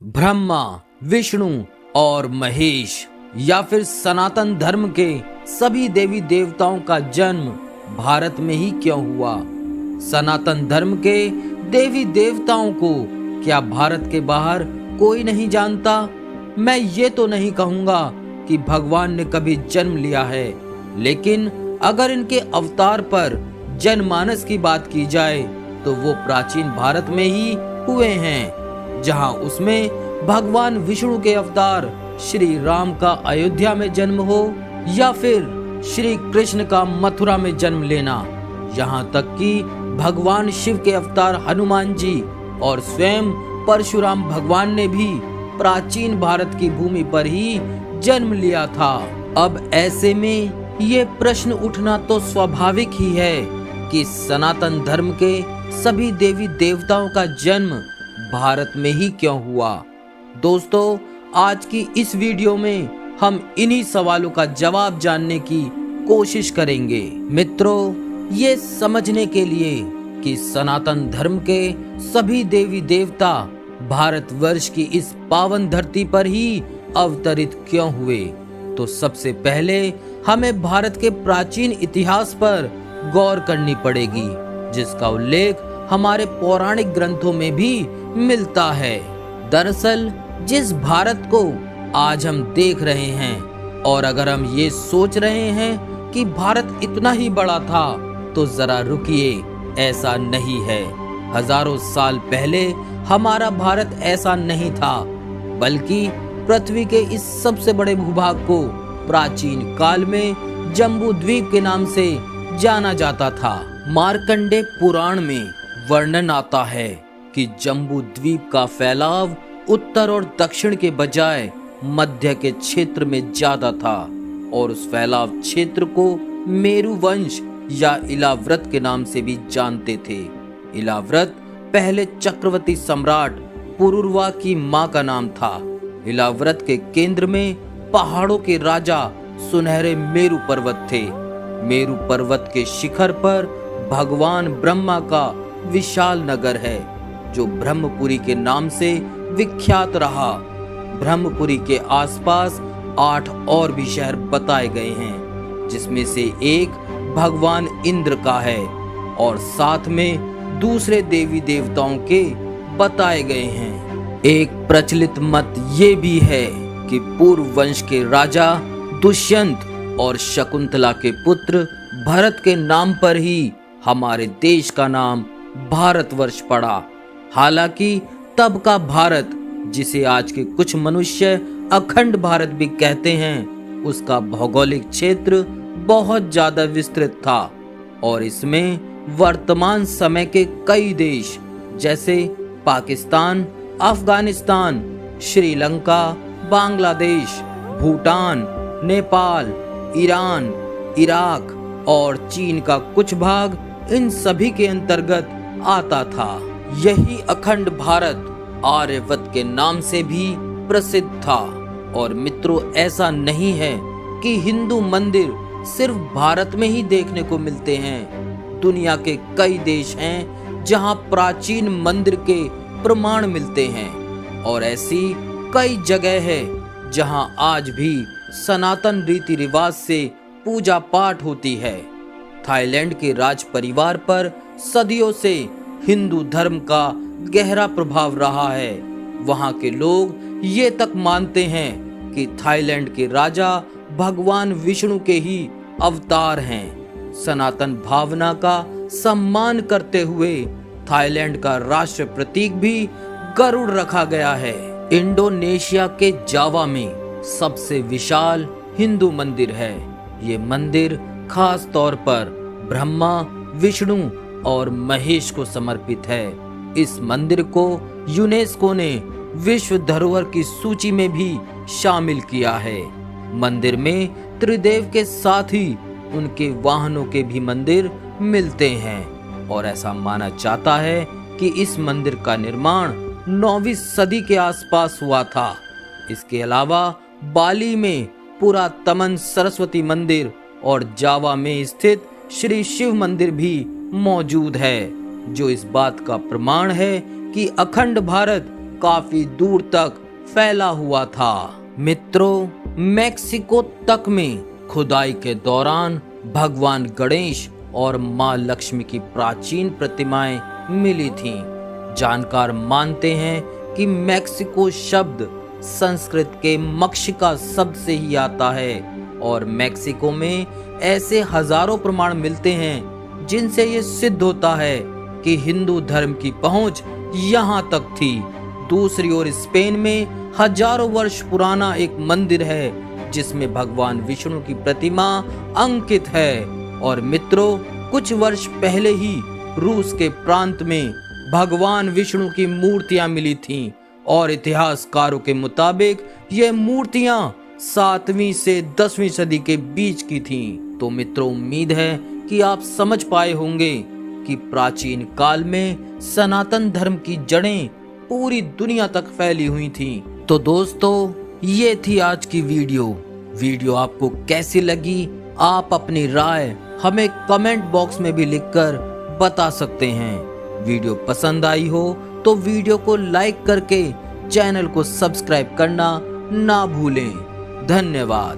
ब्रह्मा, विष्णु और महेश या फिर सनातन धर्म के सभी देवी देवताओं का जन्म भारत में ही क्यों हुआ? सनातन धर्म के देवी देवताओं को क्या भारत के बाहर कोई नहीं जानता? मैं ये तो नहीं कहूँगा कि भगवान ने कभी जन्म लिया है, लेकिन अगर इनके अवतार पर जनमानस की बात की जाए तो वो प्राचीन भारत में ही हुए हैं, जहां उसमें भगवान विष्णु के अवतार श्री राम का अयोध्या में जन्म हो या फिर श्री कृष्ण का मथुरा में जन्म लेना, यहाँ तक कि भगवान शिव के अवतार हनुमान जी और स्वयं परशुराम भगवान ने भी प्राचीन भारत की भूमि पर ही जन्म लिया था। अब ऐसे में ये प्रश्न उठना तो स्वाभाविक ही है कि सनातन धर्म के सभी देवी देवताओं का जन्म भारत में ही क्यों हुआ? दोस्तों, आज की इस वीडियो में हम इन्हीं सवालों का जवाब जानने की कोशिश करेंगे। मित्रों, ये समझने के लिए कि सनातन धर्म के सभी देवी देवता भारतवर्ष की इस पावन धरती पर ही अवतरित क्यों हुए, तो सबसे पहले हमें भारत के प्राचीन इतिहास पर गौर करनी पड़ेगी, जिसका उल्लेख हमारे पौराणिक ग्रंथों में भी मिलता है। दरअसल जिस भारत को आज हम देख रहे हैं, और अगर हम ये सोच रहे हैं कि भारत इतना ही बड़ा था, तो जरा रुकिए, ऐसा नहीं है। हजारों साल पहले हमारा भारत ऐसा नहीं था, बल्कि पृथ्वी के इस सबसे बड़े भूभाग को प्राचीन काल में जम्बू द्वीप के नाम से जाना जाता था। मार्कंडेय पुराण में वर्णन आता है कि जम्बू द्वीप का फैलाव उत्तर और दक्षिण के बजाय मध्य के क्षेत्र में ज्यादा था, और उस फैलाव क्षेत्र को मेरु वंश या इलाव्रत के नाम से भी जानते थे। इलाव्रत पहले चक्रवर्ती सम्राट पुरुरवा की मां का नाम था। इलाव्रत के केंद्र में पहाड़ों के राजा सुनहरे मेरु पर्वत थे। मेरु पर्वत के शिखर पर भगवान ब्रह्मा का विशाल नगर है, जो ब्रह्मपुरी के नाम से विख्यात रहा। ब्रह्मपुरी के आसपास 8 और भी शहर बताए गए हैं, जिसमें से एक भगवान इंद्र का है और साथ में दूसरे देवी देवताओं के बताए गए हैं। एक प्रचलित मत ये भी है कि पूर्व वंश के राजा दुष्यंत और शकुंतला के पुत्र भरत के नाम पर ही हमारे देश का नाम भारतवर्ष पड़ा। हालांकि तब का भारत, जिसे आज के कुछ मनुष्य अखंड भारत भी कहते हैं, उसका भौगोलिक क्षेत्र बहुत ज्यादा विस्तृत था, और इसमें वर्तमान समय के कई देश जैसे पाकिस्तान, अफगानिस्तान, श्रीलंका, बांग्लादेश, भूटान, नेपाल, ईरान, इराक और चीन का कुछ भाग इन सभी के अंतर्गत आता था। यही अखंड भारत आर्यवत के नाम से भी प्रसिद्ध था। और मित्रों, ऐसा नहीं है कि हिंदू मंदिर सिर्फ भारत में ही देखने को मिलते हैं। दुनिया के कई देश हैं जहां प्राचीन मंदिर के प्रमाण मिलते हैं, और ऐसी कई जगह है जहां आज भी सनातन रीति रिवाज से पूजा पाठ होती है। थाईलैंड के राज परिवार पर सदियों से हिंदू धर्म का गहरा प्रभाव रहा है। वहां के लोग ये तक मानते हैं कि थाईलैंड के राजा भगवान विष्णु के ही अवतार हैं। सनातन भावना का सम्मान करते हुए थाईलैंड का राष्ट्र प्रतीक भी गरुड़ रखा गया है। इंडोनेशिया के जावा में सबसे विशाल हिंदू मंदिर है। ये मंदिर खास तौर पर ब्रह्मा, विष्णु और महेश को समर्पित है। इस मंदिर को यूनेस्को ने विश्व धरोहर की सूची में भी शामिल किया है। मंदिर में त्रिदेव के साथ ही उनके वाहनों के भी मंदिर मिलते हैं, और ऐसा माना जाता है कि इस मंदिर का निर्माण 9वीं सदी के आसपास हुआ था। इसके अलावा बाली में पुरातमन सरस्वती मंदिर और जावा में स्थित श्री शिव मंदिर भी मौजूद है, जो इस बात का प्रमाण है कि अखंड भारत काफी दूर तक फैला हुआ था। मित्रों, मेक्सिको तक में खुदाई के दौरान भगवान गणेश और मां लक्ष्मी की प्राचीन प्रतिमाएं मिली थीं। जानकार मानते हैं कि मेक्सिको शब्द संस्कृत के मक्षिका शब्द से ही आता है और मेक्सिको में ऐसे हजारों प्रमाण मिलते हैं जिनसे ये सिद्ध होता है कि हिंदू धर्म की पहुंच यहाँ तक थी। दूसरी ओर स्पेन में हजारों वर्ष पुराना एक मंदिर है जिसमें भगवान विष्णु की प्रतिमा अंकित है। और मित्रों, कुछ वर्ष पहले ही रूस के प्रांत में भगवान विष्णु की मूर्तियां मिली थीं और इतिहासकारों के मुताबिक ये मूर्तियां 7वीं से 10वीं सदी के बीच की थीं। तो मित्रों, उम्मीद है कि आप समझ पाए होंगे कि प्राचीन काल में सनातन धर्म की जड़ें पूरी दुनिया तक फैली हुई थीं। तो दोस्तों, ये थी आज की वीडियो आपको कैसी लगी? आप अपनी राय हमें कमेंट बॉक्स में भी लिखकर बता सकते हैं। वीडियो पसंद आई हो तो वीडियो को लाइक करके चैनल को सब्सक्राइब करना ना भूलें। धन्यवाद।